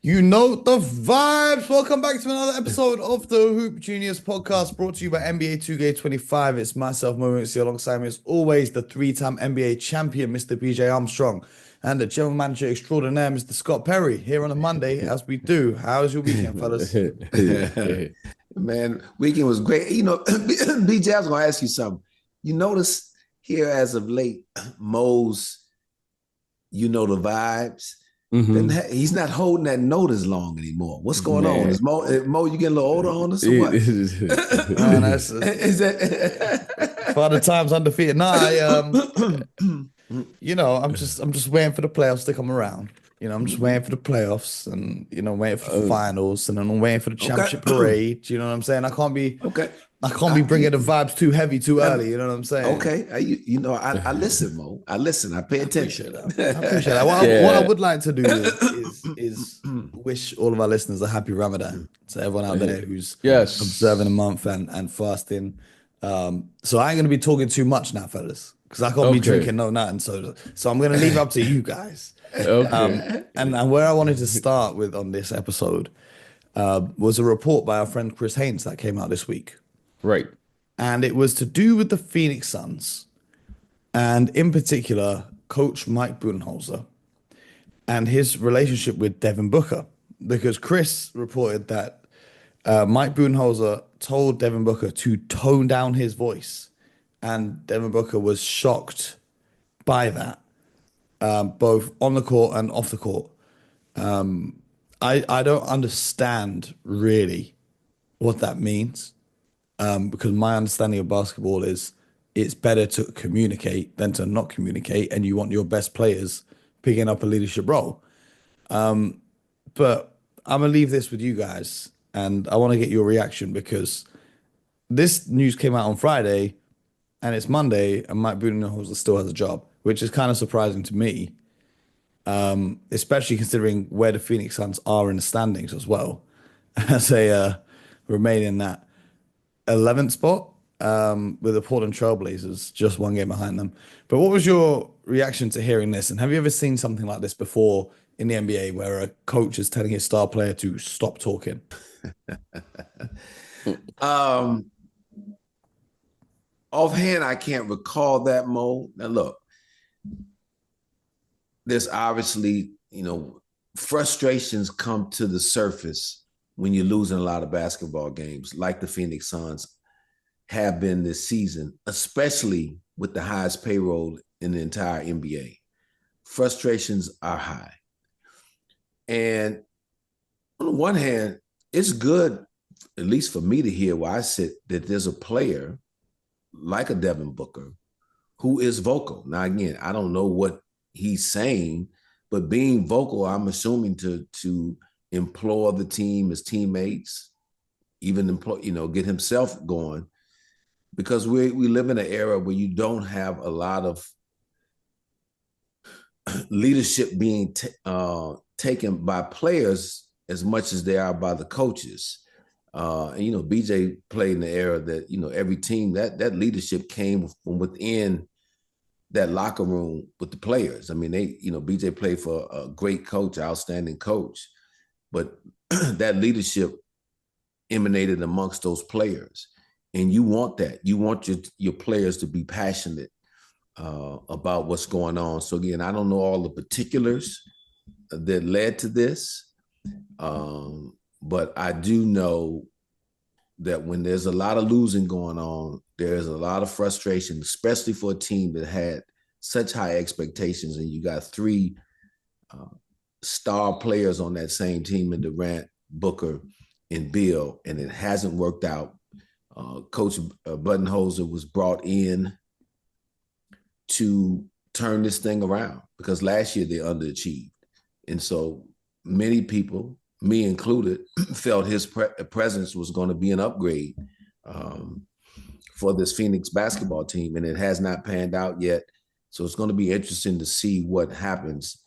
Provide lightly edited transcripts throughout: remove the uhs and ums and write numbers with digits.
You know the vibes. Welcome back to another episode of the Hoop Genius podcast brought to you by NBA 2K25. It's myself, Mo Mooncey, alongside me as always, the three-time NBA champion, Mr. BJ Armstrong, and the general manager extraordinaire, Mr. Scott Perry, here on a Monday, as we do. How's your weekend, fellas? Man, weekend was great. BJ, I was going to ask you something. You notice here as of late, Mo's, the vibes. Mm-hmm. He's not holding that note as long anymore. What's going on? Man. Is Mo, you getting a little older on us or what? Man, that's Is that Father Time's undefeated. Nah, I'm just waiting for the playoffs to come around. I'm just waiting for the playoffs and waiting for the finals, and then I'm waiting for the championship parade. You know what I'm saying? I can't be okay? bringing the vibes too heavy too early. You know what I'm saying? Okay, I listen, Mo. I listen. I pay attention. I appreciate that. What I would like to do is wish all of our listeners a happy Ramadan. To everyone out there who's observing a month and fasting. So I ain't gonna be talking too much now, fellas, because I can't be drinking no nothing soda. So I'm gonna leave it up to you guys. And where I wanted to start with on this episode was a report by our friend Chris Haynes that came out this week. Right. And it was to do with the Phoenix Suns, and in particular, Coach Mike Budenholzer and his relationship with Devin Booker. Because Chris reported that Mike Budenholzer told Devin Booker to tone down his voice, and Devin Booker was shocked by that, both on the court and off the court. I don't understand really what that means. Because my understanding of basketball is it's better to communicate than to not communicate, and you want your best players picking up a leadership role. But I'm gonna leave this with you guys, and I want to get your reaction because this news came out on Friday, and it's Monday, and Mike Budenholzer still has a job, which is kind of surprising to me, especially considering where the Phoenix Suns are in the standings as well, as they remain in that 11th spot with the Portland Trailblazers, just one game behind them. But what was your reaction to hearing this? And have you ever seen something like this before in the NBA where a coach is telling his star player to stop talking? Offhand, I can't recall that, Mo. Now, look, there's obviously, frustrations come to the surface when you're losing a lot of basketball games, like the Phoenix Suns have been this season, especially with the highest payroll in the entire NBA. Frustrations are high. And on the one hand, it's good, at least for me to hear where I sit, that there's a player like a Devin Booker who is vocal. Now, again, I don't know what he's saying, but being vocal, I'm assuming to implore the team, his teammates, even get himself going, because we live in an era where you don't have a lot of leadership being taken by players as much as they are by the coaches. BJ played in the era that every team that leadership came from within that locker room with the players. I mean, BJ played for a great coach, outstanding coach. But that leadership emanated amongst those players. And you want that. You want your players to be passionate about what's going on. So again, I don't know all the particulars that led to this. But I do know that when there's a lot of losing going on, there's a lot of frustration, especially for a team that had such high expectations, and you got three star players on that same team in Durant, Booker, and Bill, and it hasn't worked out. Coach Budenholzer was brought in to turn this thing around because last year they underachieved. And so many people, me included, felt his presence was going to be an upgrade for this Phoenix basketball team, and it has not panned out yet. So it's going to be interesting to see what happens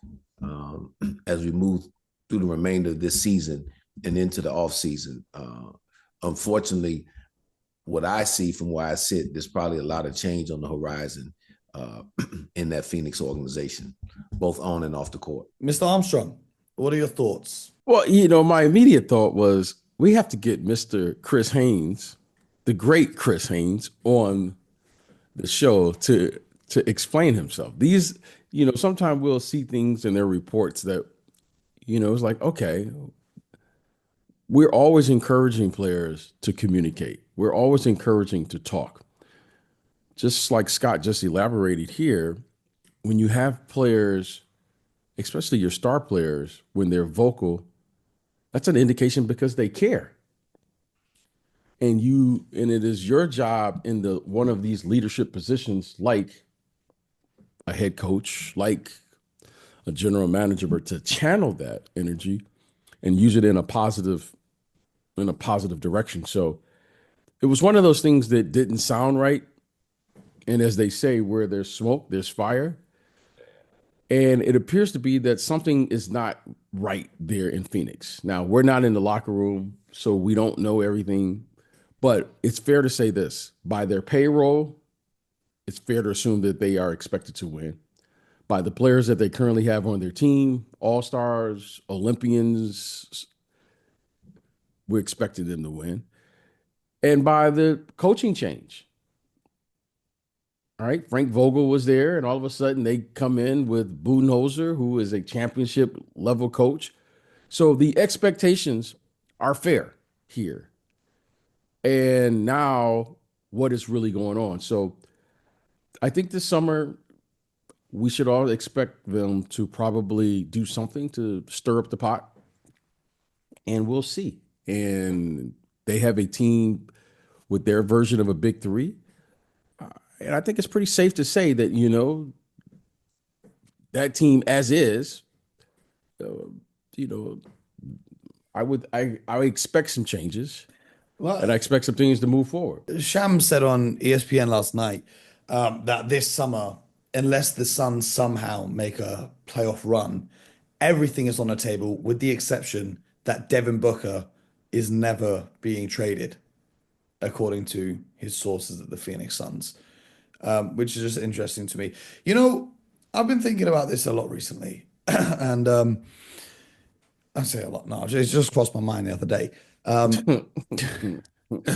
as we move through the remainder of this season and into the offseason. Unfortunately, what I see from where I sit, there's probably a lot of change on the horizon in that Phoenix organization, both on and off the court. Mr. Armstrong, What are your thoughts? Well, my immediate thought was we have to get Mr. Chris Haynes, the great Chris Haynes, on the show to explain himself. These, sometimes we'll see things in their reports that, it's like, okay, we're always encouraging players to communicate. We're always encouraging to talk. Just like Scott just elaborated here, when you have players, especially your star players, when they're vocal, that's an indication because they care. And it is your job in the one of these leadership positions, like a head coach, like a general manager, to channel that energy and use it in a positive direction. So it was one of those things that didn't sound right. And as they say, where there's smoke, there's fire. And it appears to be that something is not right there in Phoenix. Now, we're not in the locker room, so we don't know everything. But it's fair to say this: by their payroll, it's fair to assume that they are expected to win. By the players that they currently have on their team, all-stars, Olympians, we're expecting them to win. And by the coaching change. All right, Frank Vogel was there, and all of a sudden they come in with Budenholzer, who is a championship level coach. So the expectations are fair here. And now, what is really going on? So I think this summer we should all expect them to probably do something to stir up the pot, and we'll see. And they have a team with their version of a big three. And I think it's pretty safe to say that, that team as is, uh, you know, I expect some changes, and I Well, expect some things to move forward. Shams said on ESPN last night that this summer, unless the Suns somehow make a playoff run, everything is on the table with the exception that Devin Booker is never being traded, according to his sources at the Phoenix Suns, which is just interesting to me. You know, I've been thinking about this a lot recently, and I say a lot now. It just crossed my mind the other day.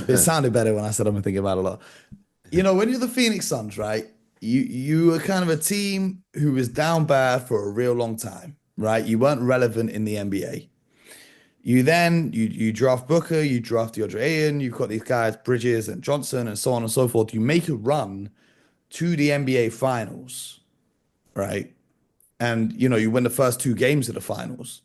It sounded better when I said I've been thinking about it a lot. You know, when you're the Phoenix Suns, right? You are kind of a team who was down bad for a real long time, right? You weren't relevant in the NBA. You draft Booker, you draft DeAndre Ayton, you've got these guys, Bridges and Johnson and so on and so forth. You make a run to the NBA finals, right? And you win the first two games of the finals.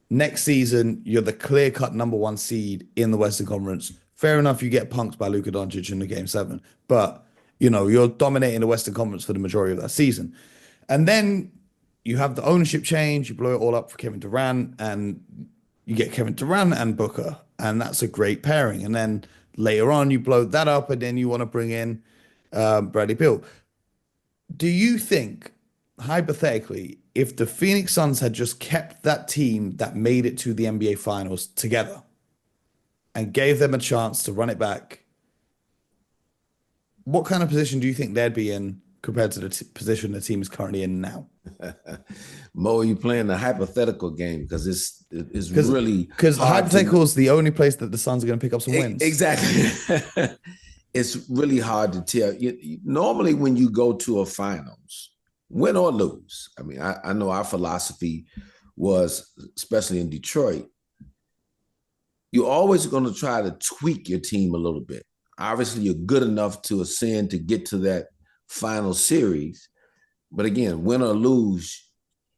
Next season, you're the clear-cut number one seed in the Western Conference. Fair enough, you get punked by Luka Doncic in the game seven, but you're dominating the Western Conference for the majority of that season. And then you have the ownership change, you blow it all up for Kevin Durant, and you get Kevin Durant and Booker, and that's a great pairing. And then later on, you blow that up, and then you want to bring in Bradley Beal. Do you think, hypothetically, if the Phoenix Suns had just kept that team that made it to the NBA Finals together and gave them a chance to run it back, what kind of position do you think they'd be in compared to the position the team is currently in now? Mo, you playing the hypothetical game because it's really because hard hypothetical is the only place that the Suns are going to pick up some wins. Exactly. It's really hard to tell. Normally, when you go to a finals, win or lose, I mean, I know our philosophy was, especially in Detroit, you're always going to try to tweak your team a little bit. Obviously, you're good enough to ascend to get to that final series. But again, win or lose,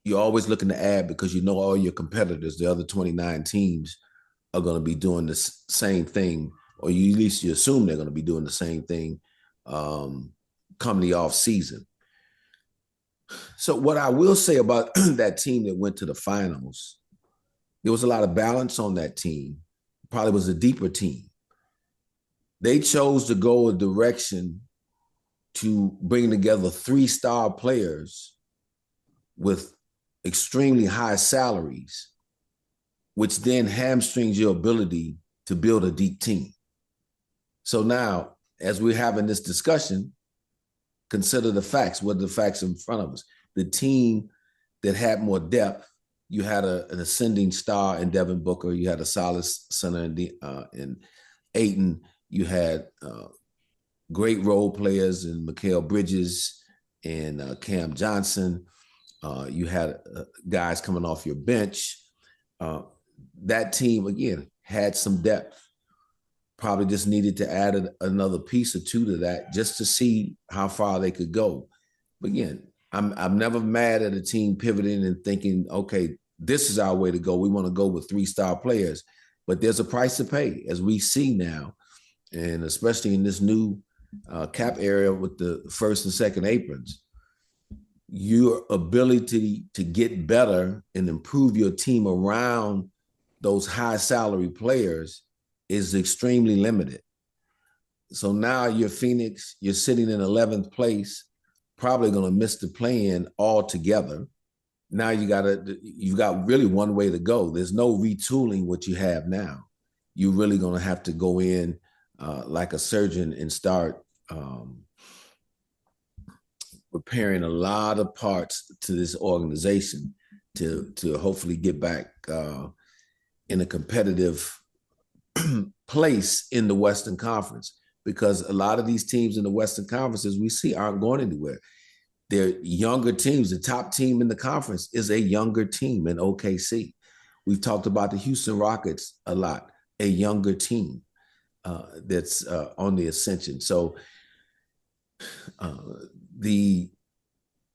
you're always looking to add because you know all your competitors, the other 29 teams, are going to be doing the same thing, or at least you assume they're going to be doing the same thing come the off season. So what I will say about that team that went to the finals, there was a lot of balance on that team. Probably was a deeper team. They chose to go a direction to bring together 3-star players with extremely high salaries, which then hamstrings your ability to build a deep team. So now, as we're having this discussion, consider the facts. What are the facts in front of us? The team that had more depth you had an ascending star in Devin Booker. You had a solid center in Ayton. You had great role players in Mikal Bridges and Cam Johnson. You had guys coming off your bench. That team, again, had some depth. Probably just needed to add another piece or two to that just to see how far they could go. But again, I'm never mad at a team pivoting and thinking, okay, this is our way to go. We want to go with 3-star players. But there's a price to pay, as we see now, and especially in this new cap area with the first and second aprons. Your ability to get better and improve your team around those high salary players is extremely limited. So now you're Phoenix, you're sitting in 11th place, probably going to miss the play-in altogether. Now you've got really one way to go. There's no retooling what you have now. You're really going to have to go in like a surgeon and start repairing a lot of parts to this organization to hopefully get back in a competitive place in the Western Conference, because a lot of these teams in the Western Conferences we see aren't going anywhere. They're younger teams. The top team in the conference is a younger team in OKC. We've talked about the Houston Rockets a lot, a younger team that's on the ascension. So the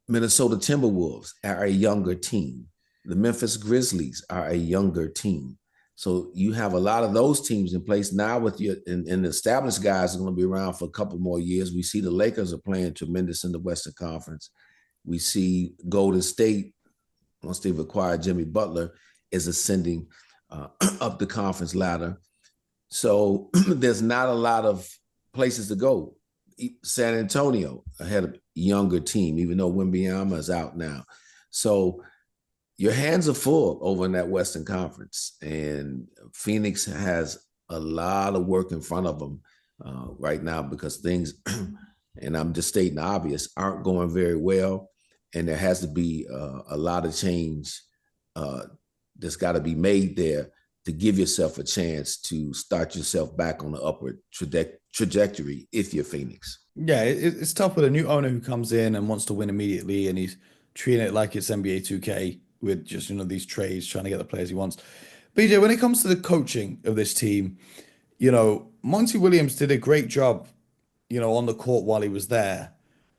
Minnesota Timberwolves are a younger team. The Memphis Grizzlies are a younger team. So you have a lot of those teams in place now with your and the established guys are going to be around for a couple more years. We see the Lakers are playing tremendous in the Western Conference. We see Golden State, once they've acquired Jimmy Butler, is ascending up the conference ladder. So there's not a lot of places to go. San Antonio had a younger team, even though Wembanyama is out now. So your hands are full over in that Western Conference, and Phoenix has a lot of work in front of them right now because things, and I'm just stating the obvious, aren't going very well, and there has to be a lot of change that's got to be made there to give yourself a chance to start yourself back on the upward trajectory if you're Phoenix. Yeah, it's tough with a new owner who comes in and wants to win immediately, and he's treating it like it's NBA 2K with just, these trades, trying to get the players he wants. BJ, when it comes to the coaching of this team, Monty Williams did a great job, on the court while he was there,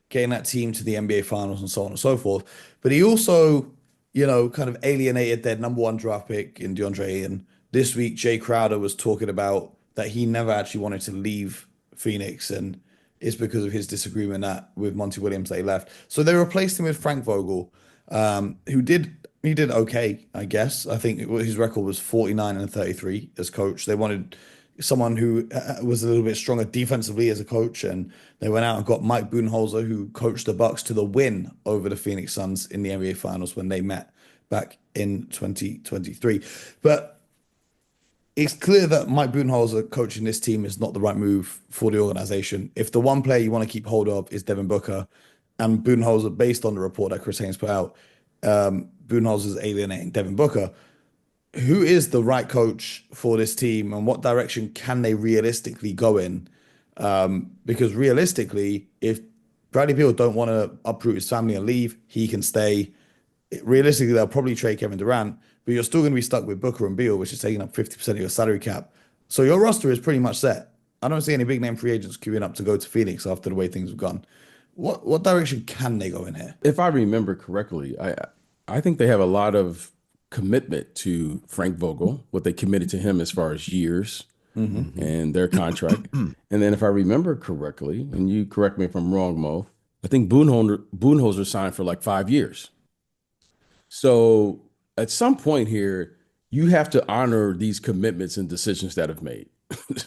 getting that team to the NBA Finals and so on and so forth. But he also, kind of alienated their number one draft pick in DeAndre. And this week, Jay Crowder was talking about that he never actually wanted to leave Phoenix, and it's because of his disagreement with Monty Williams that he left. So they replaced him with Frank Vogel, who did okay, I guess. I think his record was 49-33 as coach. They wanted someone who was a little bit stronger defensively as a coach, and they went out and got Mike Budenholzer, who coached the Bucks to the win over the Phoenix Suns in the NBA Finals when they met back in 2023. But it's clear that Mike Budenholzer coaching this team is not the right move for the organization. If the one player you want to keep hold of is Devin Booker, and Budenholzer, based on the report that Chris Haynes put out, Budenholzer is alienating Devin Booker. Who is the right coach for this team, and what direction can they realistically go in? Because realistically, if Bradley Beal don't want to uproot his family and leave, he can stay. Realistically, they'll probably trade Kevin Durant, but you're still going to be stuck with Booker and Beal, which is taking up 50% of your salary cap. So your roster is pretty much set. I don't see any big name free agents queuing up to go to Phoenix after the way things have gone. What direction can they go in here? If I remember correctly, I think they have a lot of commitment to Frank Vogel, what they committed to him as far as years and their contract. And then if I remember correctly, and you correct me if I'm wrong, Mo, I think Budenholzer signed for like 5 years. So at some point here, you have to honor these commitments and decisions that have made.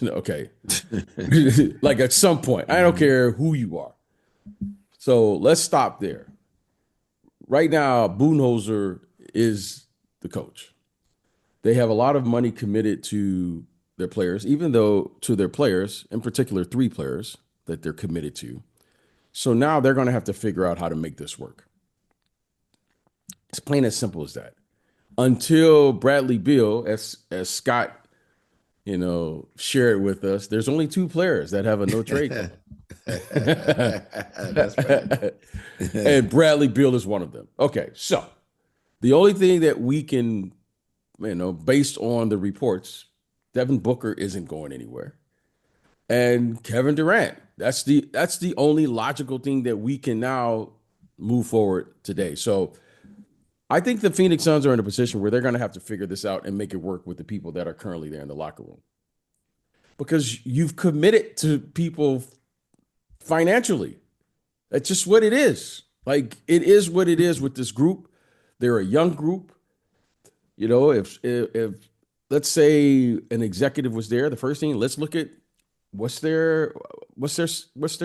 Okay. Like at some point, I don't care who you are. So let's stop there. Right now, Budenholzer is the coach. They have a lot of money committed to their players, even though to their players, in particular, 3 players that they're committed to. So now they're going to have to figure out how to make this work. It's plain as simple as that. until Bradley Beal, as Scott, shared with us, there's only two players that have a no trade clause. That's right. And Bradley Beal is one of them. Okay, so the only thing that we can, based on the reports, Devin Booker isn't going anywhere. And Kevin Durant, that's the only logical thing that we can now move forward today. So I think the Phoenix Suns are in a position where they're going to have to figure this out and make it work with the people that are currently there in the locker room. Because you've committed to people financially. That's just what it is. Like, it is what it is with this group. They're a young group. If let's say an executive was there, the first thing, let's look at what's their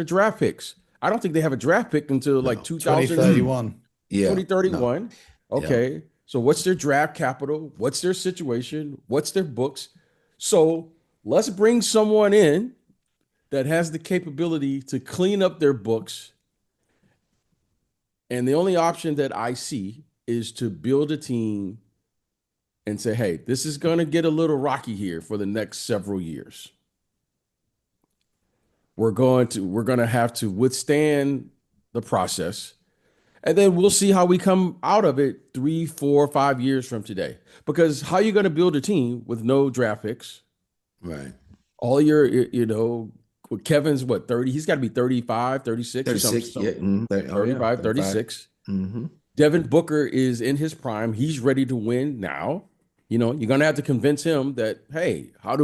draft picks. I don't think they have a draft pick until like 2031. Yeah. 2031. No. Okay. Yeah. So what's their draft capital? What's their situation? What's their books? So let's bring someone in that has the capability to clean up their books. And the only option that I see is to build a team and say, hey, this is going to get a little rocky here for the next several years. We're going to have to withstand the process. And then we'll see how we come out of it 3, 4, 5 years from today. Because how are you going to build a team with no draft picks? Right. All your, Kevin's 30? He's got to be 35, 36. 36, or yeah. 35, 36. Mm-hmm. Devin Booker is in his prime. He's ready to win now. You're going to have to convince him that, hey, how are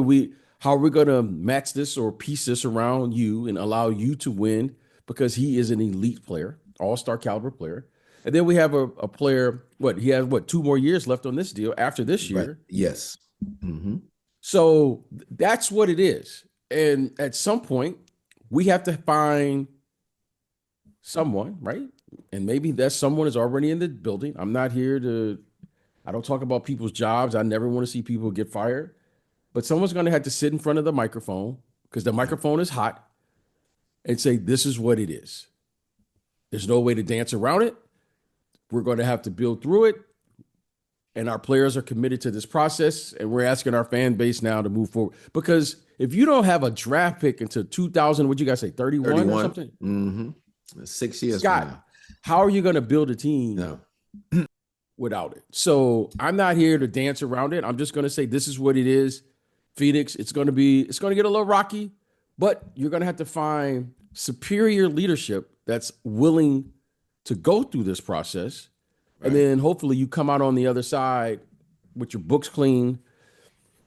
we going to match this or piece this around you and allow you to win? Because he is an elite player, all-star caliber player. And then we have a player, he has 2 more years left on this deal after this year. Right. Yes. Mm-hmm. So that's what it is. And at some point, we have to find someone, right? And maybe that someone is already in the building. I don't talk about people's jobs. I never want to see people get fired. But someone's going to have to sit in front of the microphone, because the microphone is hot, and say, this is what it is. There's no way to dance around it. We're going to have to build through it. And our players are committed to this process. And we're asking our fan base now to move forward. Because if you don't have a draft pick until 2000, what you guys say, 31 or something? Mm-hmm. 6 years Scott, from now. How are you going to build a team without it? So I'm not here to dance around it. I'm just going to say this is what it is. Phoenix, it's going to get a little rocky, but you're going to have to find superior leadership that's willing to go through this process. Right. And then hopefully you come out on the other side with your books clean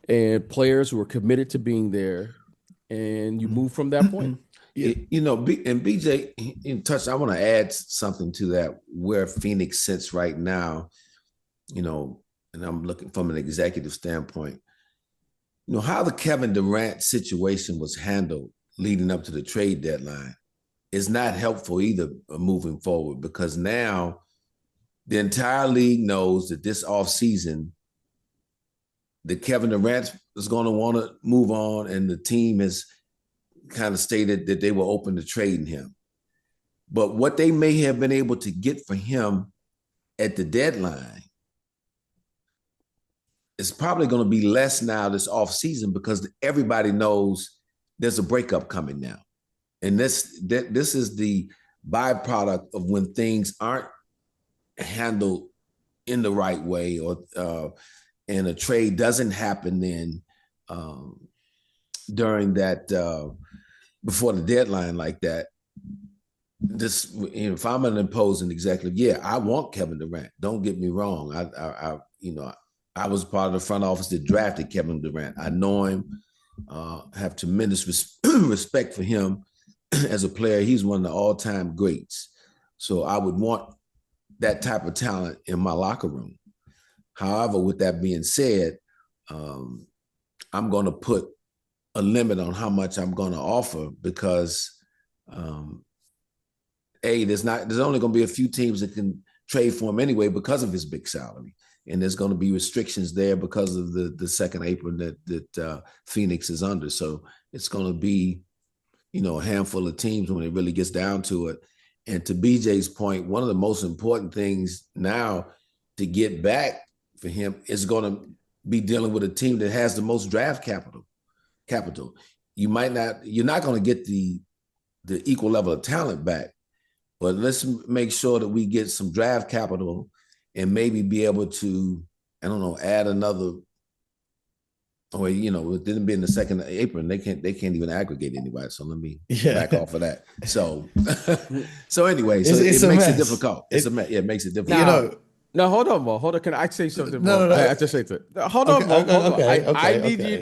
and players who are committed to being there, and you move from that point. Yeah. And BJ, in touch, I want to add something to that, where Phoenix sits right now, and I'm looking from an executive standpoint, how the Kevin Durant situation was handled leading up to the trade deadline is not helpful either moving forward, because now the entire league knows that this offseason, that Kevin Durant is going to want to move on, and the team has kind of stated that they were open to trading him. But what they may have been able to get for him at the deadline is probably going to be less now this offseason, because everybody knows there's a breakup coming now. And this is the byproduct of when things aren't handled in the right way, or and a trade doesn't happen then during that before the deadline like that. This, if I'm an opposing executive, I want Kevin Durant. Don't get me wrong. I was part of the front office that drafted Kevin Durant. I know him, have tremendous respect for him as a player. He's one of the all-time greats. So I would want that type of talent in my locker room. However, with that being said, I'm going to put a limit on how much I'm going to offer, because there's only going to be a few teams that can trade for him anyway because of his big salary. And there's going to be restrictions there because of the second apron that Phoenix is under. So it's going to be, a handful of teams when it really gets down to it. And to BJ's point, one of the most important things now to get back for him is going to be dealing with a team that has the most draft capital. You're not going to get the equal level of talent back, but let's make sure that we get some draft capital and maybe be able to, I don't know, add another. Or with them being the second apron, they can't even aggregate anybody. So let me back off of that. So anyway, so it makes it difficult. It makes it difficult. No, hold on, Mo. Hold on. Can I say something, Mo? No. I just say that. Hold on, Mo. Okay.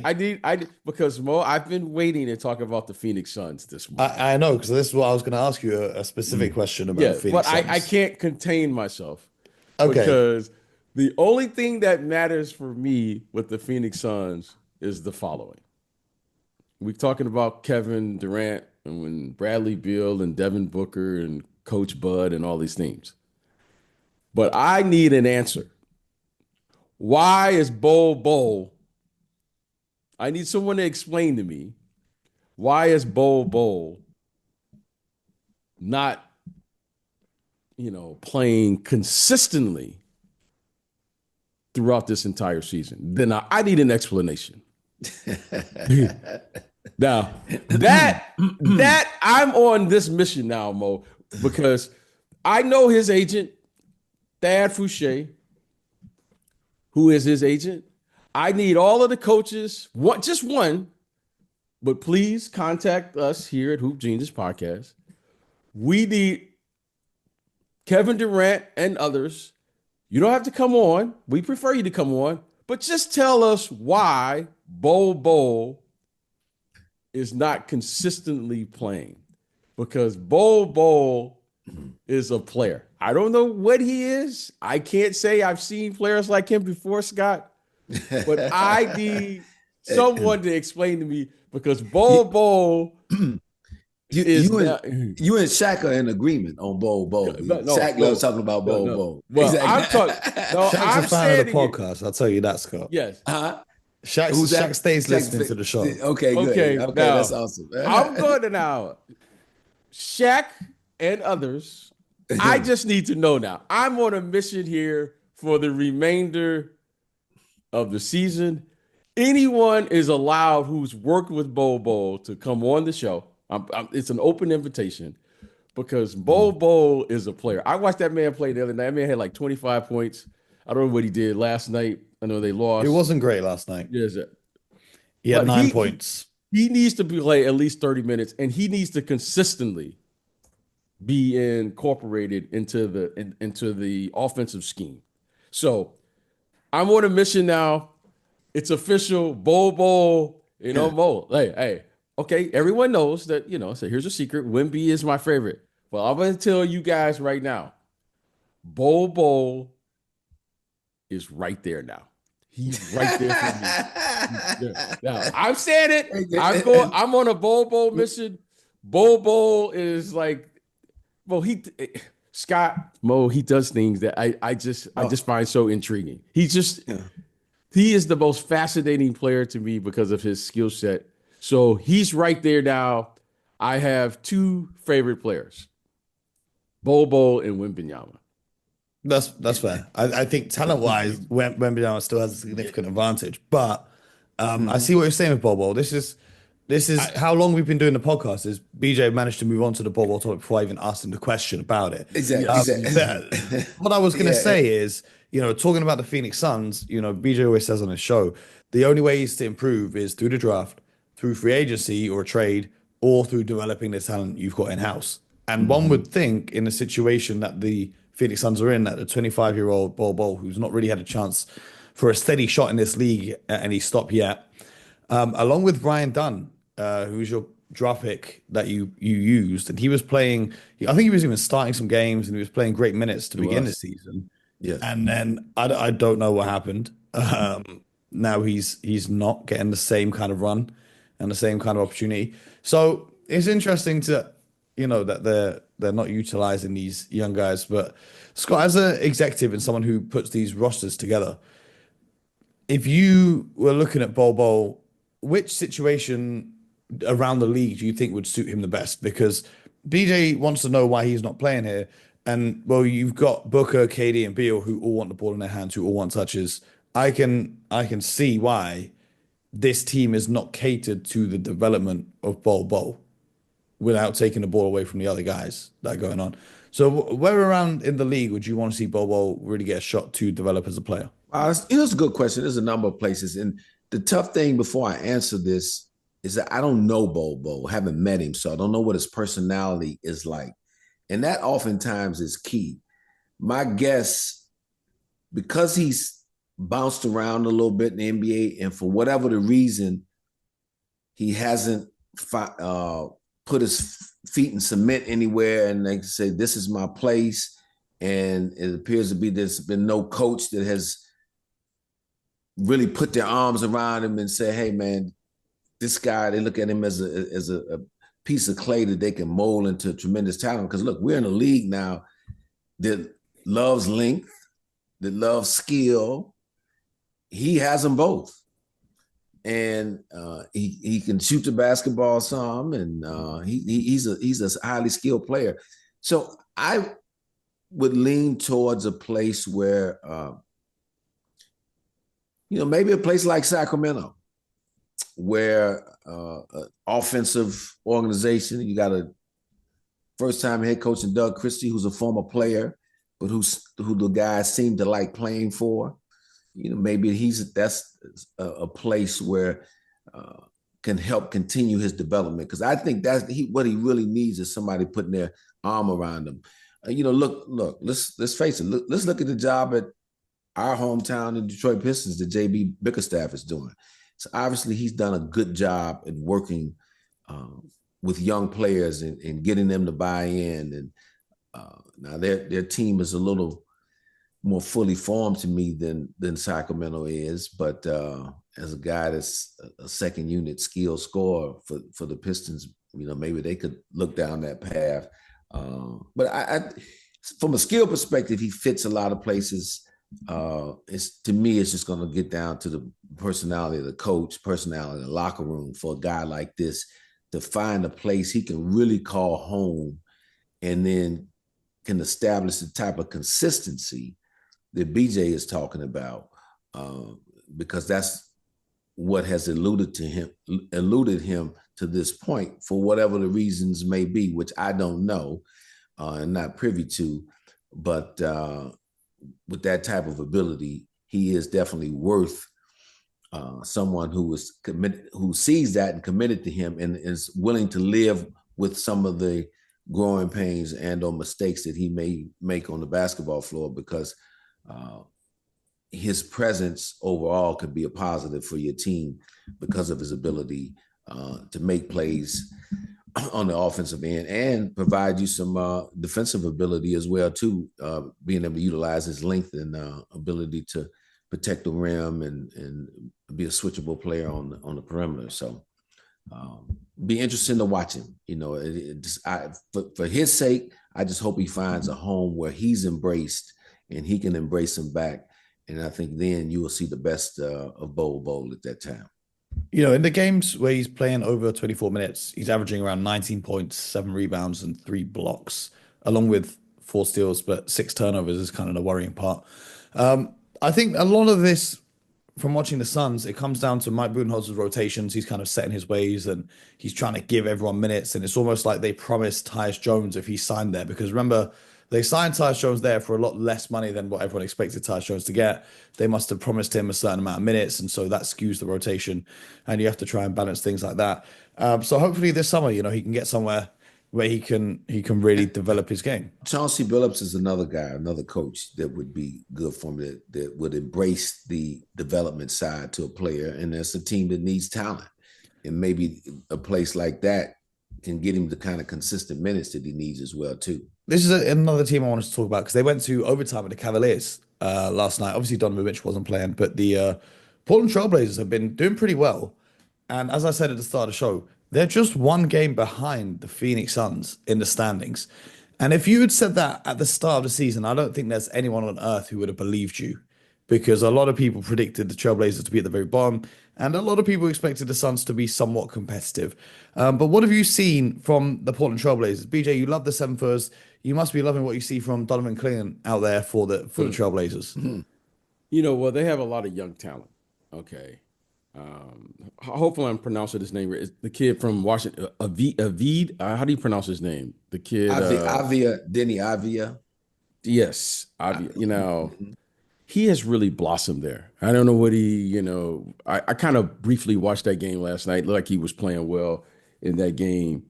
I need because Mo, I've been waiting to talk about the Phoenix Suns this morning. I know, because this is what I was going to ask you a specific question about. Phoenix but Suns. I can't contain myself. Okay. Because the only thing that matters for me with the Phoenix Suns is the following. We're talking about Kevin Durant and when Bradley Beal and Devin Booker and Coach Bud and all these teams. But I need an answer. Why is Bol? I need someone to explain to me why is Bol not, playing consistently throughout this entire season? Then I need an explanation. Now that I'm on this mission now, Mo, because I know his agent, Thad Fouché, who is his agent. I need all of the coaches, just one, but please contact us here at Hoop Genius Podcast. We need Kevin Durant and others. You don't have to come on. We prefer you to come on, but just tell us why Bol is not consistently playing, because Bol is a player. I don't know what he is. I can't say I've seen players like him before, Scott, but I need someone to explain to me, because Bol you and Shaq are in agreement on Bol. Shaq loves talking about Bol. Well, exactly. I'm talking. No, Shaq's I'm a fan of the saying podcast. I'll tell you that, Scott. Yes. Shaq stays listening to the show. Okay, good. Okay, now, that's awesome. I'm going to now. Shaq and others, I just need to know now. I'm on a mission here for the remainder of the season. Anyone is allowed who's worked with Bol to come on the show. It's an open invitation, because Bol is a player. I watched that man play the other night. That man had like 25 points. I don't know what he did last night. I know they lost. It wasn't great last night. Yes, he had 9 points. He needs to play at least 30 minutes, and he needs to consistently be incorporated into the offensive scheme. So I'm on a mission now. It's official. Bol, Mo. Hey, okay. Everyone knows that, so here's a secret. Wemby is my favorite. Well, I'm going to tell you guys right now, Bol is right there now. He's right there for me. Now, I'm saying it. I'm on a Bol mission. Bol is like, well, Scott Mo, he does things that I just find so intriguing. He is the most fascinating player to me because of his skill set. So he's right there now. I have 2 favorite players, Bol and Wembanyama. That's fair. I think talent-wise, Wembanyama still has a significant advantage. But I see what you're saying with Bol. This is how long we've been doing the podcast. Is BJ managed to move on to the Bol topic before I even asked him the question about it. Exactly. What I was going to say is, talking about the Phoenix Suns, BJ always says on his show, the only ways to improve is through the draft, through free agency or a trade, or through developing the talent you've got in-house. And one would think, in the situation that the Phoenix Suns are in, that the 25-year-old Bol, who's not really had a chance for a steady shot in this league at any stop yet, along with Brian Dunn, who's your draft pick that you used, and he was playing, I think he was even starting some games, and he was playing great minutes to begin the season. Yeah. And then I don't know what happened. Now he's not getting the same kind of run and the same kind of opportunity. So it's interesting to, that they're not utilizing these young guys. But Scott, as an executive and someone who puts these rosters together, if you were looking at Bol, which situation around the league do you think would suit him the best? Because BJ wants to know why he's not playing here. And well, you've got Booker, KD, and Beal who all want the ball in their hands, who all want touches. I can see why this team is not catered to the development of Bol Bol without taking the ball away from the other guys that are going on. So where around in the league would you want to see Bol Bol really get a shot to develop as a player? It's a good question. There's a number of places. And the tough thing before I answer this is that I don't know Bobo, haven't met him. So I don't know what his personality is like. And that oftentimes is key. My guess, because he's bounced around a little bit in the NBA, and for whatever the reason, he hasn't put his feet in cement anywhere, and they say, this is my place. And it appears to be there's been no coach that has really put their arms around him and say, hey, man, this guy, they look at him as a piece of clay that they can mold into tremendous talent. Because look, we're in a league now that loves length, that loves skill. He has them both. And he can shoot the basketball some, and he's a highly skilled player. So I would lean towards a place where, maybe a place like Sacramento, where offensive organization, you got a first-time head coach in Doug Christie, who's a former player, but who the guys seem to like playing for. Maybe that's a place where can help continue his development, because I think what he really needs is somebody putting their arm around him. Look. Let's face it. Let's look at the job at our hometown, the Detroit Pistons, that JB Bickerstaff is doing. So obviously he's done a good job in working with young players and getting them to buy in. And now their team is a little more fully formed to me than Sacramento is. But as a guy that's a second unit skill scorer for the Pistons, maybe they could look down that path. But I from a skill perspective, he fits a lot of places. To me, it's just going to get down to the personality of the coach, personality of the locker room, for a guy like this to find a place he can really call home, and then can establish the type of consistency that BJ is talking about, because that's what has eluded him to this point, for whatever the reasons may be, which I don't know and not privy to. But with that type of ability, he is definitely worth someone who is committed, who sees that and committed to him, and is willing to live with some of the growing pains and or mistakes that he may make on the basketball floor, because his presence overall could be a positive for your team because of his ability to make plays on the offensive end and provide you some defensive ability as well too, being able to utilize his length and ability to protect the rim and be a switchable player on the perimeter. So be interesting to watch him. For his sake, I just hope he finds a home where he's embraced and he can embrace him back. And I think then you will see the best of Bol at that time. In the games where he's playing over 24 minutes, he's averaging around 19 points, 7 rebounds, and 3 blocks, along with 4 steals, but 6 turnovers is kind of the worrying part. I think a lot of this, from watching the Suns, it comes down to Mike Budenholzer's rotations. He's kind of setting his ways, and he's trying to give everyone minutes. And it's almost like they promised Tyus Jones if he signed there, because remember, they signed Tyus Jones there for a lot less money than what everyone expected Tyus Jones to get. They must have promised him a certain amount of minutes, and so that skews the rotation, and you have to try and balance things like that. So hopefully this summer, he can get somewhere where he can really develop his game. Chauncey Billups is another guy, another coach that would be good for him, that would embrace the development side to a player, and that's a team that needs talent, and maybe a place like that can get him the kind of consistent minutes that he needs as well too. This is another team I wanted to talk about, because they went to overtime with the Cavaliers last night. Obviously, Donovan Mitchell wasn't playing, but the Portland Trailblazers have been doing pretty well. And as I said at the start of the show, they're just one game behind the Phoenix Suns in the standings. And if you had said that at the start of the season, I don't think there's anyone on earth who would have believed you because a lot of people predicted the Trailblazers to be at the very bottom, and a lot of people expected the Suns to be somewhat competitive. But what have you seen from the Portland Trailblazers? BJ, you love the seven footers. You must be loving what you see from Donovan Clingan out there for the Trailblazers. Well, they have a lot of young talent. Okay. Hopefully I'm pronouncing his name right. It's the kid from Washington, Embiid. How do you pronounce his name? The kid, Denny Avia. Yes, he has really blossomed there. I don't know what I kind of briefly watched that game last night. Looked like he was playing well in that game.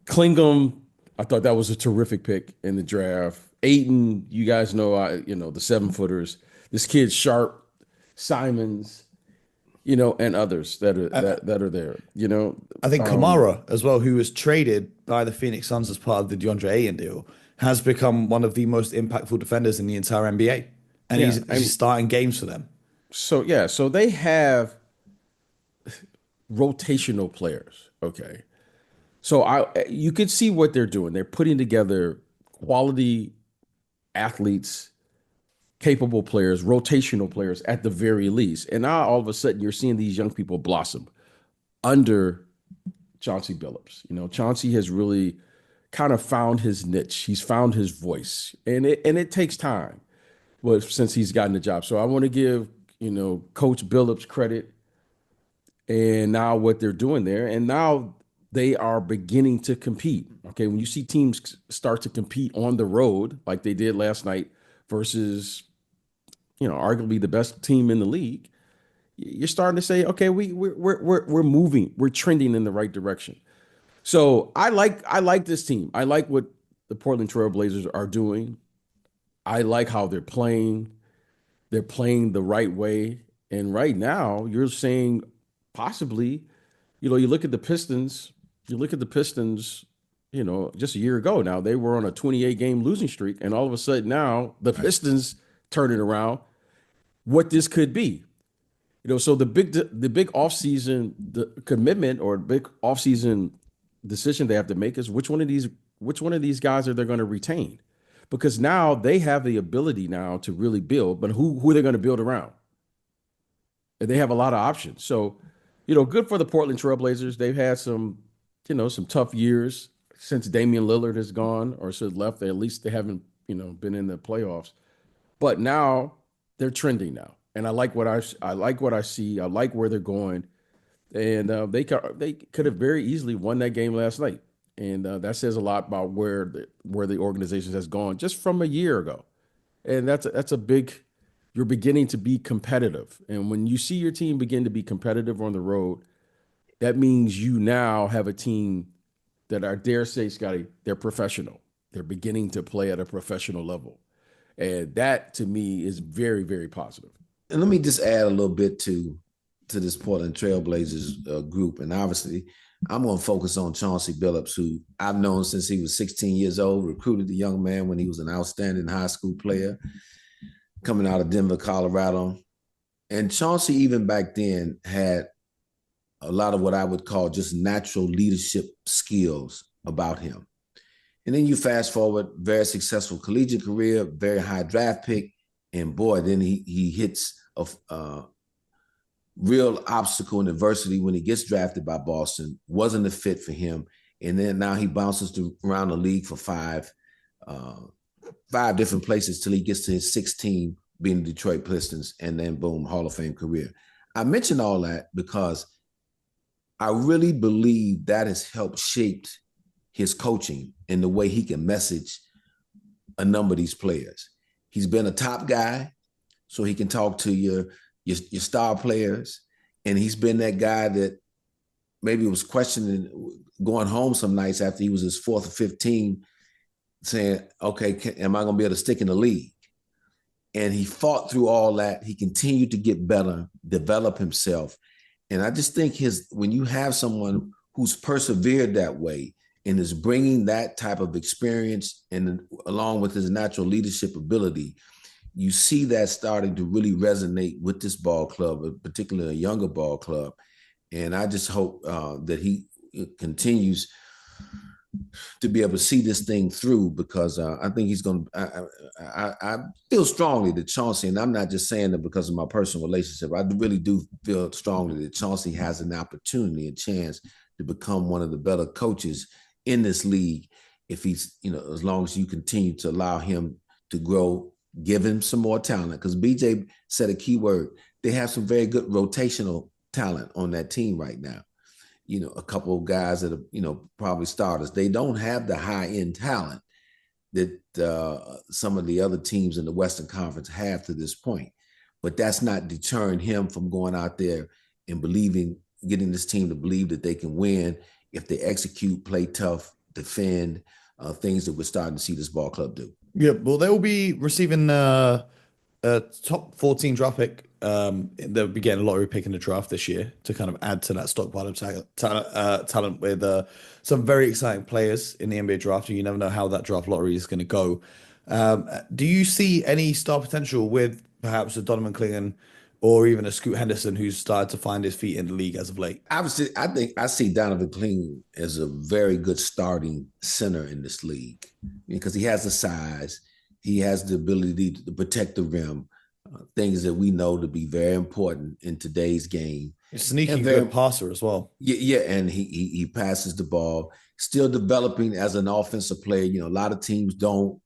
Klingum, I thought that was a terrific pick in the draft. Ayton, you guys know, the 7-footers. This kid Sharp, Simons, and others that are there. I think Kamara as well, who was traded by the Phoenix Suns as part of the DeAndre Ayton deal, has become one of the most impactful defenders in the entire NBA. And he's starting games for them. So they have rotational players. Okay. So you could see what they're doing. They're putting together quality athletes, capable players, rotational players at the very least. And now all of a sudden you're seeing these young people blossom under Chauncey Billups. Chauncey has really kind of found his niche. He's found his voice. And it takes time. Well, since he's gotten the job. So I want to give, Coach Billups credit and now what they're doing there. And now they are beginning to compete. Okay. When you see teams start to compete on the road, like they did last night versus, arguably the best team in the league, you're starting to say, okay, we're moving, we're trending in the right direction. So I like this team. I like what the Portland Trail Blazers are doing. I like how they're playing. They're playing the right way. And right now, you're saying possibly, you look at the Pistons, just a year ago now, they were on a 28-game losing streak. And all of a sudden now, the Pistons turn it around. What this could be. So the big offseason commitment or big offseason decision they have to make is which one of these guys are they going to retain? Because now they have the ability now to really build, but who are they going to build around? And they have a lot of options. So, good for the Portland Trailblazers. They've had some tough years since Damian Lillard has gone or should left. At least they haven't, been in the playoffs. But now they're trending now. And I like what I see. I like where they're going. And they could have very easily won that game last night. And that says a lot about where the organization has gone just from a year ago. And that's a big, you're beginning to be competitive. And when you see your team begin to be competitive on the road, that means you now have a team that I dare say, Scotty, they're professional. They're beginning to play at a professional level. And that to me is very, very positive. And let me just add a little bit to this Portland Trailblazers group. And obviously, I'm going to focus on Chauncey Billups, who I've known since he was 16 years old, recruited the young man when he was an outstanding high school player coming out of Denver, Colorado. And Chauncey, even back then, had a lot of what I would call just natural leadership skills about him. And then you fast forward, very successful collegiate career, very high draft pick. And boy, then he hits a real obstacle in adversity when he gets drafted by Boston. Wasn't a fit for him. And then now he bounces around the league for five different places till he gets to his 6th team, being the Detroit Pistons, and then boom, Hall of Fame career. I mention all that because I really believe that has helped shape his coaching and the way he can message a number of these players. He's been a top guy, so he can talk to your star players. And he's been that guy that maybe was questioning going home some nights after he was his 4th or 5th team, saying, okay, am I going to be able to stick in the league? And he fought through all that. He continued to get better, develop himself. And I just think when you have someone who's persevered that way and is bringing that type of experience and along with his natural leadership ability, you see that starting to really resonate with this ball club, particularly a younger ball club. And I just hope that he continues to be able to see this thing through, because I think he's going to. I feel strongly that Chauncey, and I'm not just saying that because of my personal relationship. I really do feel strongly that Chauncey has an opportunity, a chance to become one of the better coaches in this league if he's, as long as you continue to allow him to grow, give him some more talent. Because BJ said a key word. They have some very good rotational talent on that team right now. A couple of guys that are, probably starters. They don't have the high-end talent that some of the other teams in the Western Conference have to this point. But that's not deterring him from going out there and getting this team to believe that they can win if they execute, play tough, defend, things that we're starting to see this ball club do. Yeah, well, they will be receiving a top 14 draft pick. They'll be getting a lottery pick in the draft this year to kind of add to that stockpile of talent with some very exciting players in the NBA draft. And you never know how that draft lottery is going to go. Do you see any star potential with perhaps a Donovan Clingan or even a Scoot Henderson who's started to find his feet in the league as of late? Obviously, I think I see Donovan Clingan as a very good starting center in this league because he has the size. He has the ability to protect the rim, things that we know to be very important in today's game. He's a sneaky good passer as well. Yeah, and he passes the ball. Still developing as an offensive player. A lot of teams don't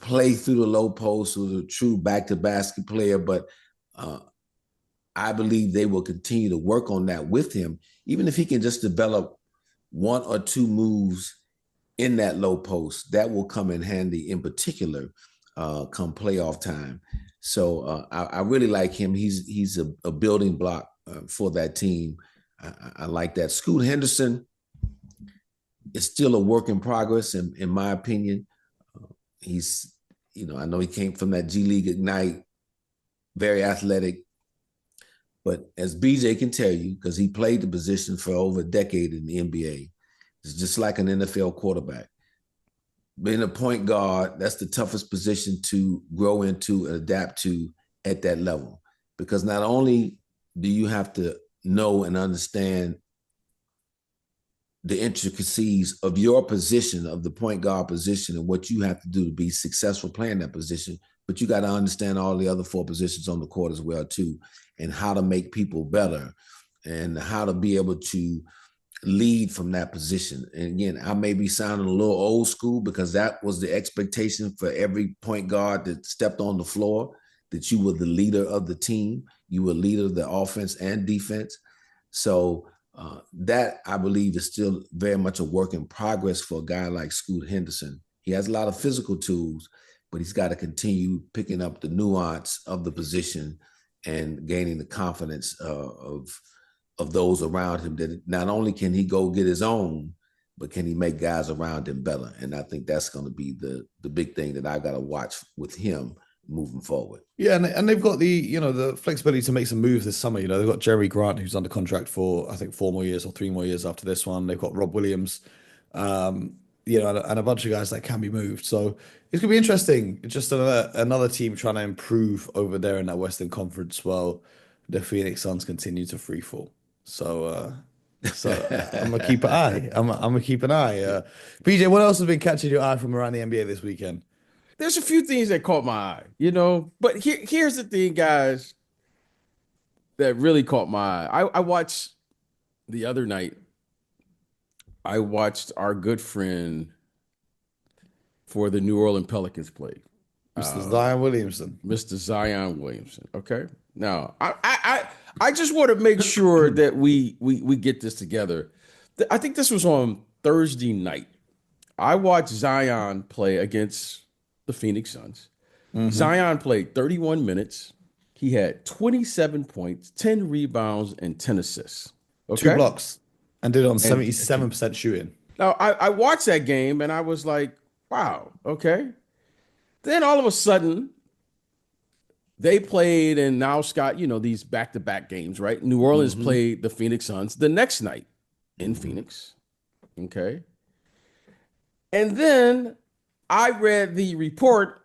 play through the low post with a true back-to-basket player, but I believe they will continue to work on that with him, even if he can just develop one or two moves in that low post. That will come in handy, in particular, come playoff time. So I really like him. He's a building block for that team. I like that. Scoot Henderson is still a work in progress, in my opinion. He's, I know he came from that G League Ignite, very athletic. But as BJ can tell you, because he played the position for over a decade in the NBA, it's just like an NFL quarterback. Being a point guard, that's the toughest position to grow into and adapt to at that level. Because not only do you have to know and understand the intricacies of your position, of the point guard position, and what you have to do to be successful playing that position, but you got to understand all the other four positions on the court as well, too, and how to make people better and how to be able to lead from that position. And again, I may be sounding a little old school because that was the expectation for every point guard that stepped on the floor, that you were the leader of the team. You were leader of the offense and defense. So that, I believe, is still very much a work in progress for a guy like Scoot Henderson. He has a lot of physical tools, but he's got to continue picking up the nuance of the position and gaining the confidence of those around him, that not only can he go get his own, but can he make guys around him better? And I think that's going to be the big thing that I got to watch with him moving forward. Yeah, and they've got the flexibility to make some moves this summer. They've got Jeremy Grant, who's under contract for, I think, 4 more years or 3 more years after this one. They've got Rob Williams, and a bunch of guys that can be moved. So it's going to be interesting. It's just another team trying to improve over there in that Western Conference while the Phoenix Suns continue to free fall. So I'm gonna keep an eye. I'm gonna keep an eye. BJ, what else has been catching your eye from around the NBA this weekend? There's a few things that caught my eye, but here's the thing, guys, that really caught my eye. I watched the other night. I watched our good friend for the New Orleans Pelicans play, Mr. Zion Williamson. Mr. Zion Williamson. Okay. Now, I just want to make sure that we get this together. I think this was on Thursday night. I watched Zion play against the Phoenix Suns. Mm-hmm. Zion played 31 minutes. He had 27 points, 10 rebounds, and 10 assists. Okay? 2 blocks. And did it on 77% shooting. Now, I watched that game, and I was like, wow, okay. Then all of a sudden, they played, and now, Scott, these back-to-back games, right? New Orleans played the Phoenix Suns the next night in Phoenix, okay? And then I read the report,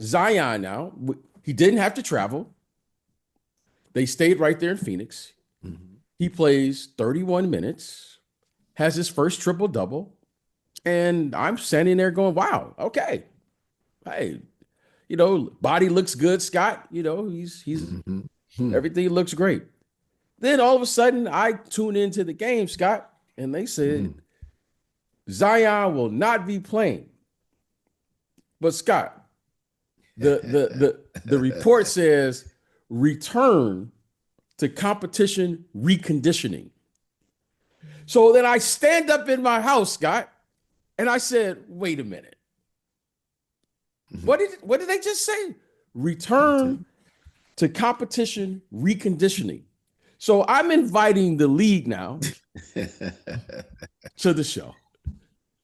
Zion now, he didn't have to travel. They stayed right there in Phoenix. Mm-hmm. He plays 31 minutes, has his first triple double, and I'm standing there going, "Wow, okay, hey, body looks good, Scott. He's everything looks great." Then all of a sudden, I tune into the game, Scott, and they said Zion will not be playing. But Scott, the report says return to competition reconditioning. So then I stand up in my house, Scott, and I said, "Wait a minute. What did they just say? Return to competition reconditioning." So I'm inviting the league now to the show.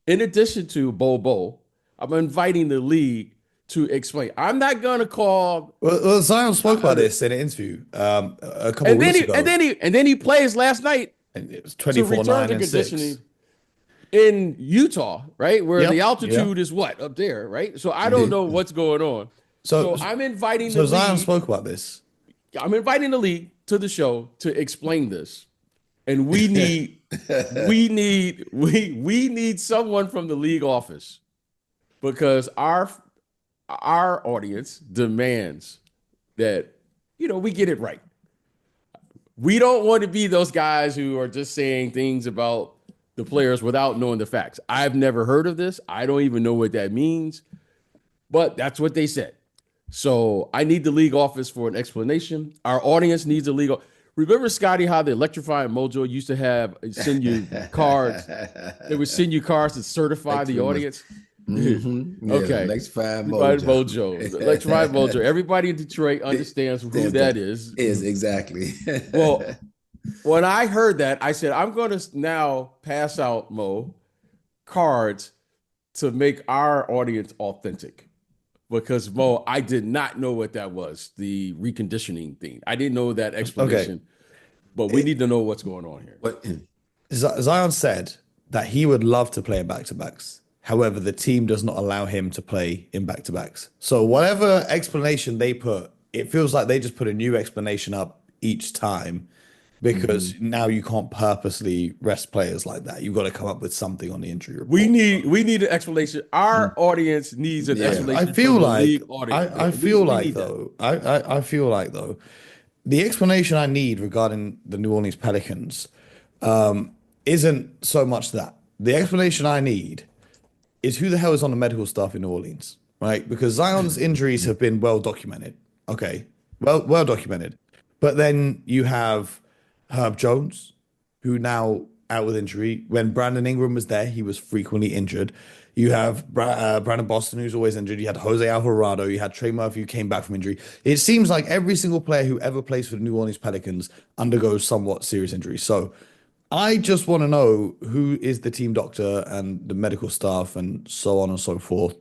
In addition to Bo, I'm inviting the league to explain. I'm not going to call. Well, Zion spoke about this in an interview a couple of weeks ago. And then he plays last night. And it was to 24, return 9, to and conditioning 6. in Utah, right? Where Yep, the altitude yep. is what? Up there, right? So I don't know what's going on. So I'm inviting the Zion league. spoke about this. I'm inviting the league to the show to explain this. And we need we need someone from the league office, because our audience demands that we get it right. We don't want to be those guys who are just saying things about the players without knowing the facts. I've never heard of this. I don't even know what that means, but that's what they said. So I need the league office for an explanation. Our audience needs a legal. Remember, Scotty, how the Electrifying Mojo used to send you cards? They would send you cards to certify the audience. Yeah, Okay. Electrifying Mojo. Electrifying Mojo. Everybody in Detroit understands who that is. Is exactly. Well, when I heard that, I said, I'm going to now pass out, Mo, cards to make our audience authentic. Because, Mo, I did not know what that was, the reconditioning thing. I didn't know that explanation. But we need to know what's going on here. But Zion said that he would love to play in back-to-backs. However, the team does not allow him to play in back-to-backs. So whatever explanation they put, it feels like they just put a new explanation up each time, because now you can't purposely rest players like that. You've got to come up with something on the injury report. We need an explanation. Our audience needs an explanation. I feel like I feel like though the explanation I need regarding the New Orleans Pelicans isn't so much that. The explanation I need is who the hell is on the medical staff in New Orleans, right? Because Zion's injuries have been well documented. Okay, well documented. But then you have Herb Jones, who now out with injury. When Brandon Ingram was there, he was frequently injured. You have Brandon Boston, who's always injured. You had Jose Alvarado. You had Trey Murphy, who came back from injury. It seems like every single player who ever plays for the New Orleans Pelicans undergoes somewhat serious injury. So I just want to know who is the team doctor and the medical staff and so on and so forth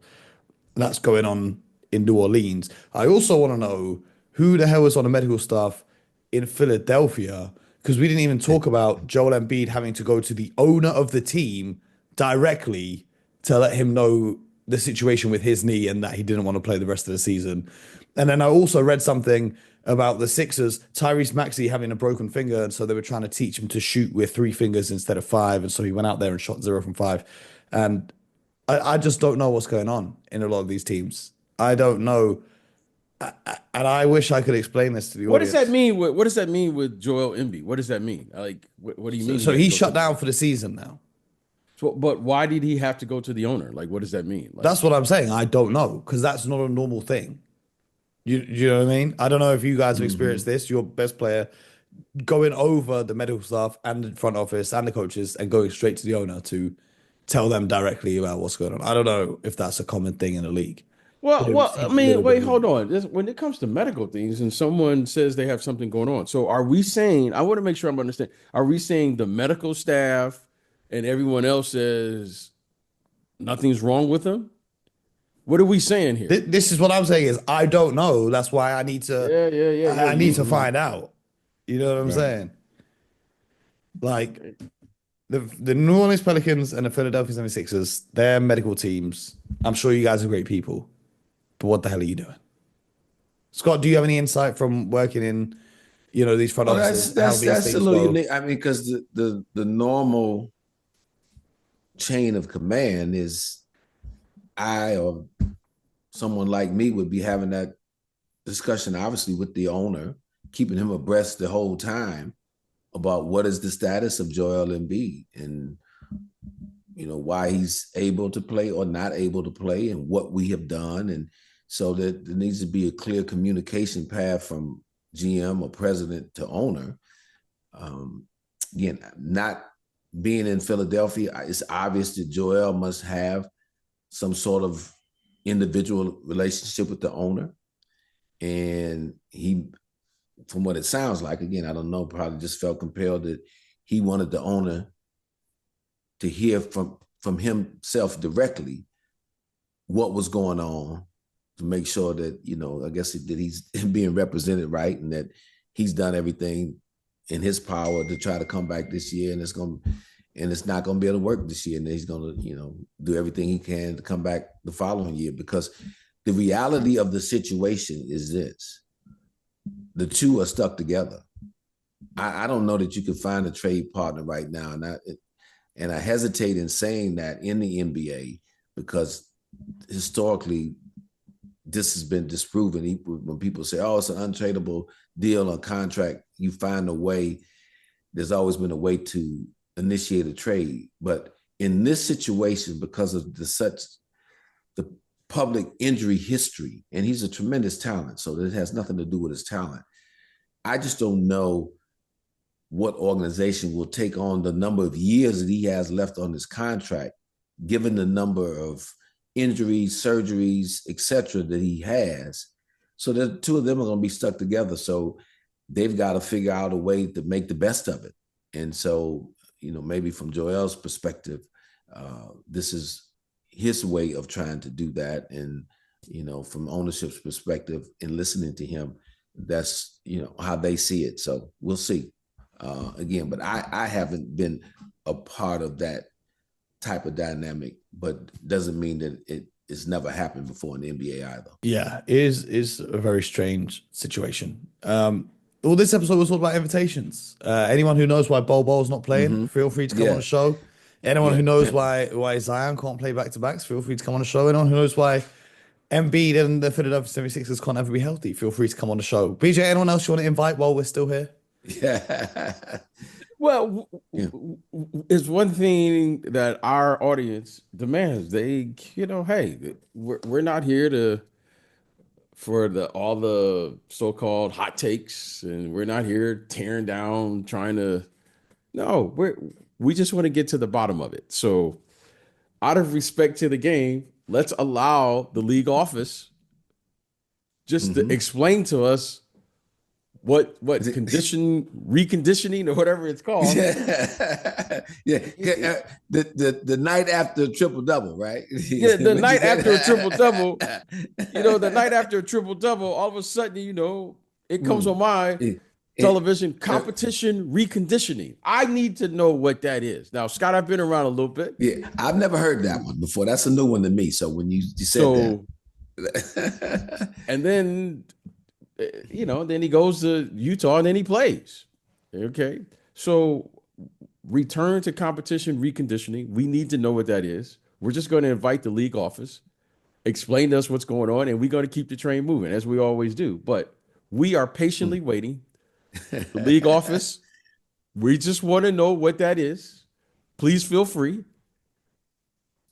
that's going on in New Orleans. I also want to know who the hell is on the medical staff in Philadelphia, because we didn't even talk about Joel Embiid having to go to the owner of the team directly to let him know the situation with his knee and that he didn't want to play the rest of the season. And then I also read something about the Sixers, Tyrese Maxey having a broken finger, and so they were trying to teach him to shoot with 3 fingers instead of 5, and so he went out there and shot 0 from 5. And I just don't know what's going on in a lot of these teams. I don't know. And I wish I could explain this to the What audience. does that mean? What does that mean with Joel Embiid? What does that mean? Like, what do you mean? So he's shut down for the season now. So, but why did he have to go to the owner? Like, what does that mean? Like, That's what I'm saying. I don't know, because that's not a normal thing. You know what I mean? I don't know if you guys have experienced this. Your best player going over the medical staff and the front office and the coaches and going straight to the owner to tell them directly about what's going on. I don't know if that's a common thing in the league. well, I mean, wait, hold on. When it comes to medical things and someone says they have something going on, so are we saying, I want to make sure I'm understanding, are we saying the medical staff and everyone else says nothing's wrong with them? What are we saying here? This is what I'm saying is I don't know. That's why I need to I need to find out. You know what I'm saying? Like the New Orleans Pelicans and the Philadelphia 76ers, they're medical teams. I'm sure you guys are great people. But what the hell are you doing? Scott, do you have any insight from working in, these front offices? That's a little unique. I mean, because the normal chain of command is I or someone like me would be having that discussion, obviously, with the owner, keeping him abreast the whole time about what is the status of Joel Embiid and why he's able to play or not able to play and what we have done. And so that there needs to be a clear communication path from GM or president to owner. Again, not being in Philadelphia, it's obvious that Joel must have some sort of individual relationship with the owner. And he, from what it sounds like, again, I don't know, probably just felt compelled that he wanted the owner to hear from himself directly what was going on, to make sure that, I guess that he's being represented right and that he's done everything in his power to try to come back this year, and it's not going to be able to work this year, and he's going to do everything he can to come back the following year, because the reality of the situation is this: the two are stuck together. I don't know that you can find a trade partner right now, and I hesitate in saying that in the NBA, because historically this has been disproven. When people say, "Oh, it's an untradeable deal or contract," you find a way. There's always been a way to initiate a trade, but in this situation, because of the public injury history, and he's a tremendous talent, so it has nothing to do with his talent. I just don't know what organization will take on the number of years that he has left on his contract, given the number of injuries, surgeries, etc., that he has. So the two of them are going to be stuck together. So they've got to figure out a way to make the best of it. And so, maybe from Joel's perspective, this is his way of trying to do that. And, from ownership's perspective, in listening to him, that's, how they see it. So we'll see. Again, but I haven't been a part of that type of dynamic, but doesn't mean that it's never happened before in the NBA either. Yeah, it is a very strange situation. Well, this episode was all about invitations. Anyone who knows why Bol Bol's not playing, feel free to come on the show. Anyone who knows why Zion can't play back-to-backs, feel free to come on the show. Anyone who knows why Embiid and the Philadelphia 76ers can't ever be healthy, feel free to come on the show. BJ, anyone else you want to invite while we're still here? Yeah. Well, it's one thing that our audience demands. They, hey, we're not here for all the so-called hot takes, and we're not here tearing down, trying to. No, we just want to get to the bottom of it. So, out of respect to the game, let's allow the league office just to explain to us what reconditioning or whatever it's called. The night after a triple double, right? The night after a triple double. The night after a triple double, all of a sudden, it comes on my television, competition reconditioning. I need to know what that is. Now, Scott, I've been around a little bit. Yeah, I've never heard that one before. That's a new one to me. So when you said that. And then then he goes to Utah and then he plays. Okay. So return to competition reconditioning. We need to know what that is. We're just going to invite the league office, explain to us what's going on, and we're going to keep the train moving as we always do. But we are patiently waiting. The league office, we just want to know what that is. Please feel free.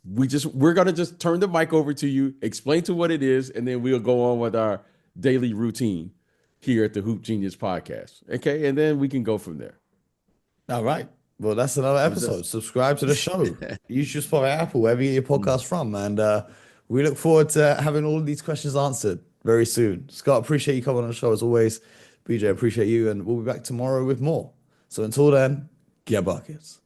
We're going to just turn the mic over to you, explain to what it is, and then we'll go on with our daily routine here at the Hoop Genius podcast. Okay. And then we can go from there. All right. Well, that's another episode. Subscribe to the show. Use your Spotify, Apple, wherever you get your podcast from. And we look forward to having all of these questions answered very soon. Scott, appreciate you coming on the show as always. BJ, appreciate you. And we'll be back tomorrow with more. So until then, get buckets.